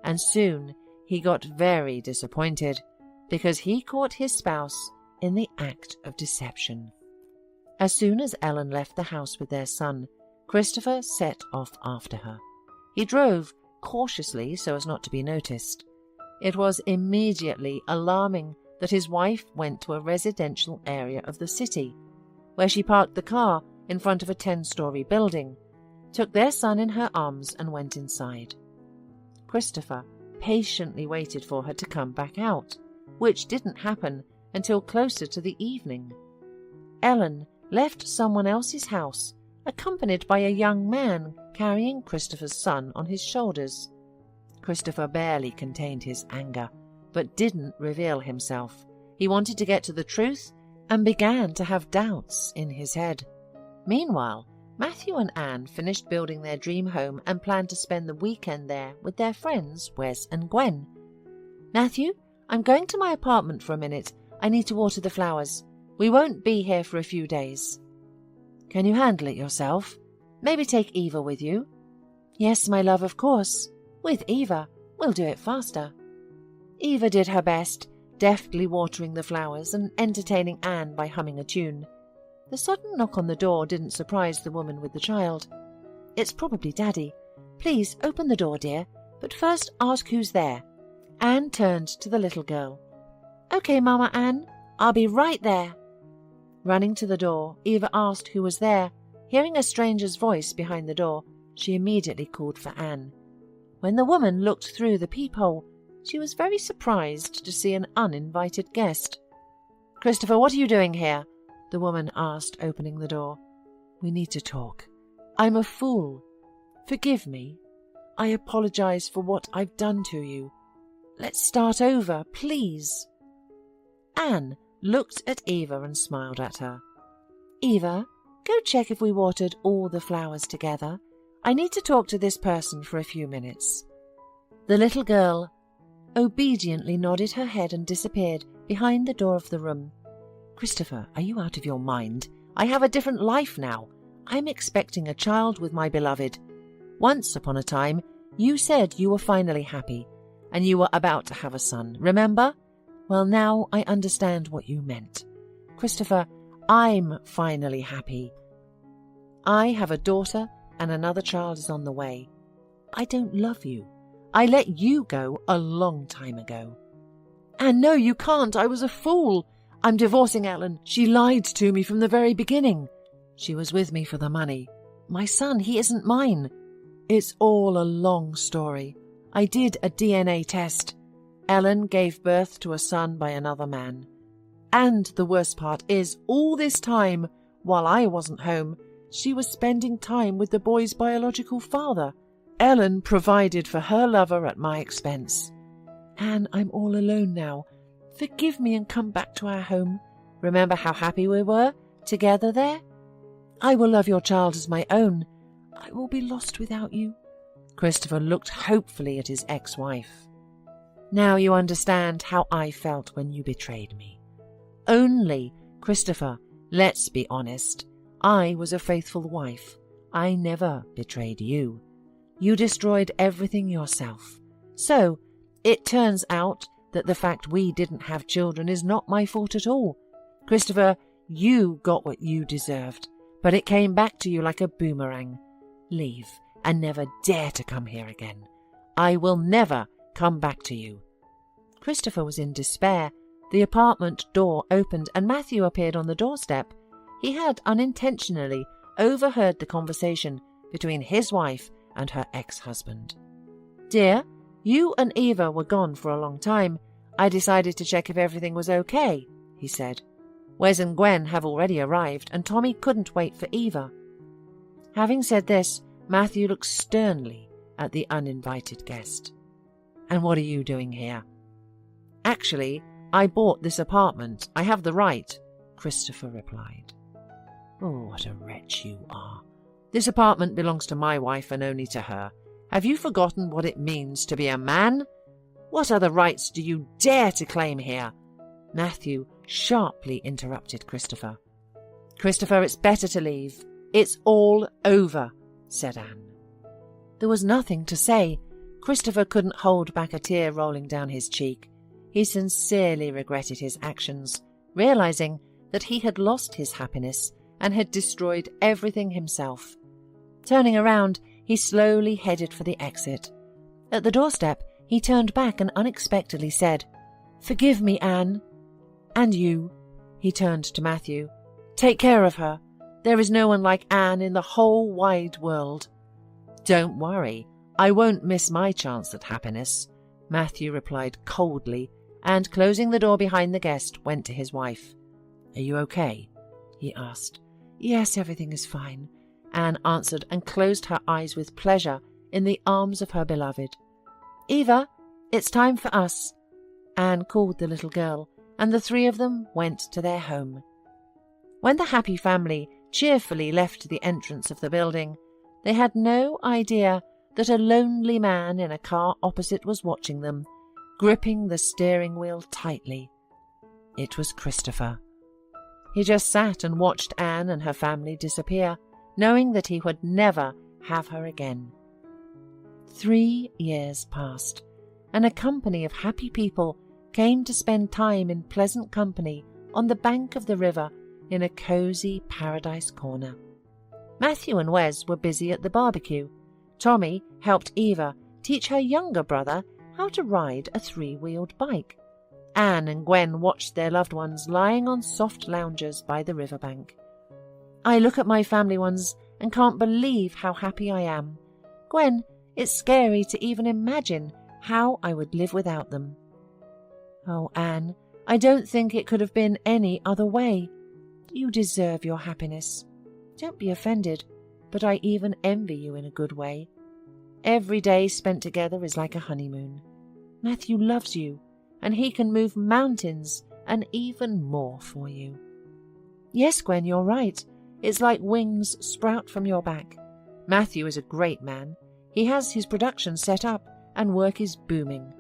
and soon he got very disappointed because he caught his spouse in the act of deception. As soon as Ellen left the house with their son, Christopher set off after her. He drove cautiously so as not to be noticed. It was immediately alarming that his wife went to a residential area of the city, where she parked the car in front of a 10-story building, took their son in her arms and went inside. Christopher patiently waited for her to come back out, which didn't happen until closer to the evening. Ellen left someone else's house, accompanied by a young man carrying Christopher's son on his shoulders. Christopher barely contained his anger, but didn't reveal himself. He wanted to get to the truth and began to have doubts in his head. Meanwhile, Matthew and Anne finished building their dream home and planned to spend the weekend there with their friends Wes and Gwen. "Matthew, I'm going to my apartment for a minute. I need to water the flowers. We won't be here for a few days." "Can you handle it yourself? Maybe take Eva with you?" "Yes, my love, of course. With Eva, we'll do it faster." Eva did her best, deftly watering the flowers and entertaining Anne by humming a tune. The sudden knock on the door didn't surprise the woman with the child. "It's probably Daddy. Please open the door, dear, but first ask who's there." Anne turned to the little girl. "Okay, Mama Anne, I'll be right there." Running to the door, Eva asked who was there. Hearing a stranger's voice behind the door, she immediately called for Anne. When the woman looked through the peephole, she was very surprised to see an uninvited guest. "Christopher, what are you doing here?" the woman asked, opening the door. "We need to talk. I'm a fool. Forgive me. I apologize for what I've done to you. Let's start over, please." Anne looked at Eva and smiled at her. "Eva, go check if we watered all the flowers together. I need to talk to this person for a few minutes." The little girl obediently nodded her head and disappeared behind the door of the room. "Christopher, are you out of your mind? I have a different life now. I'm expecting a child with my beloved. Once upon a time, you said you were finally happy, and you were about to have a son, remember? Well, now I understand what you meant. Christopher, I'm finally happy. I have a daughter, and another child is on the way. I don't love you. I let you go a long time ago." "And no, you can't. I was a fool. I'm divorcing Ellen. She lied to me from the very beginning. She was with me for the money. My son, he isn't mine. It's all a long story. I did a DNA test. Ellen gave birth to a son by another man. And the worst part is, all this time, while I wasn't home, she was spending time with the boy's biological father. Ellen provided for her lover at my expense. Anne, I'm all alone now. Forgive me and come back to our home. Remember how happy we were together there? I will love your child as my own. I will be lost without you." Christopher looked hopefully at his ex-wife. "Now you understand how I felt when you betrayed me. Only, Christopher, let's be honest. I was a faithful wife. I never betrayed you. You destroyed everything yourself. So, it turns out that the fact we didn't have children is not my fault at all. Christopher, you got what you deserved, but it came back to you like a boomerang. Leave, and never dare to come here again. I will never come back to you." Christopher was in despair. The apartment door opened and Matthew appeared on the doorstep. He had unintentionally overheard the conversation between his wife and her ex-husband. "Dear, you and Eva were gone for a long time. I decided to check if everything was okay," he said. "Wes and Gwen have already arrived, and Tommy couldn't wait for Eva." Having said this, Matthew looked sternly at the uninvited guest. "And what are you doing here?" "Actually, I bought this apartment. I have the right," Christopher replied. "Oh, what a wretch you are. This apartment belongs to my wife and only to her. Have you forgotten what it means to be a man? What other rights do you dare to claim here?" Matthew sharply interrupted Christopher. "Christopher, it's better to leave. It's all over," said Anne. There was nothing to say. Christopher couldn't hold back a tear rolling down his cheek. He sincerely regretted his actions, realizing that he had lost his happiness and had destroyed everything himself. Turning around, he slowly headed for the exit. At the doorstep, he turned back and unexpectedly said, "Forgive me, Anne. And you," he turned to Matthew. "Take care of her. There is no one like Anne in the whole wide world." "Don't worry, I won't miss my chance at happiness," Matthew replied coldly, and closing the door behind the guest, went to his wife. "Are you okay?" he asked. "Yes, everything is fine," Anne answered and closed her eyes with pleasure in the arms of her beloved. "Eva, it's time for us," Anne called the little girl, and the three of them went to their home. When the happy family cheerfully left the entrance of the building, they had no idea that a lonely man in a car opposite was watching them, gripping the steering wheel tightly. It was Christopher. He just sat and watched Anne and her family disappear, knowing that he would never have her again. 3 years passed, and a company of happy people came to spend time in pleasant company on the bank of the river in a cosy paradise corner. Matthew and Wes were busy at the barbecue. Tommy helped Eva teach her younger brother how to ride a 3-wheeled bike. Anne and Gwen watched their loved ones lying on soft loungers by the riverbank. "I look at my family ones and can't believe how happy I am. Gwen, it's scary to even imagine how I would live without them." "Oh, Anne, I don't think it could have been any other way. You deserve your happiness. Don't be offended, but I even envy you in a good way. Every day spent together is like a honeymoon. Matthew loves you, and he can move mountains and even more for you." "Yes, Gwen, you're right. It's like wings sprout from your back. Matthew is a great man. He has his production set up, and work is booming.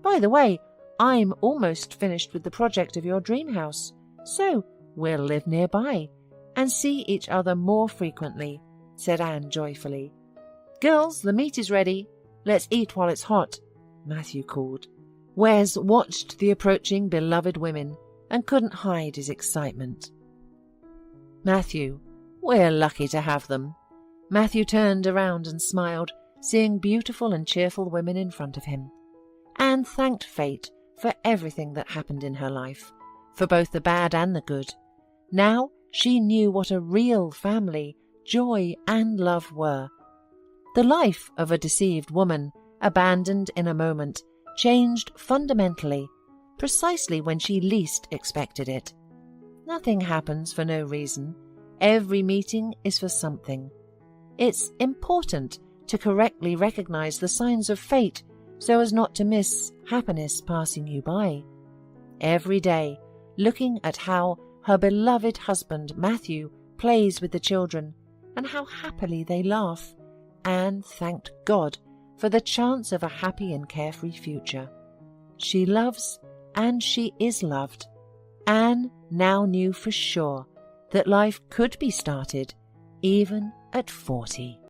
By the way, I'm almost finished with the project of your dream house, so we'll live nearby and see each other more frequently," said Anne joyfully. "Girls, the meat is ready. Let's eat while it's hot," Matthew called. Wes watched the approaching beloved women and couldn't hide his excitement. "Matthew, we're lucky to have them." Matthew turned around and smiled, seeing beautiful and cheerful women in front of him. Anne thanked fate for everything that happened in her life, for both the bad and the good. Now she knew what a real family, joy and love were. The life of a deceived woman, abandoned in a moment, changed fundamentally, precisely when she least expected it. Nothing happens for no reason. Every meeting is for something. It's important to correctly recognize the signs of fate so as not to miss happiness passing you by. Every day, looking at how her beloved husband Matthew plays with the children and how happily they laugh, Anne thanked God for the chance of a happy and carefree future. She loves and she is loved. Anne now knew for sure that life could be started even at 40.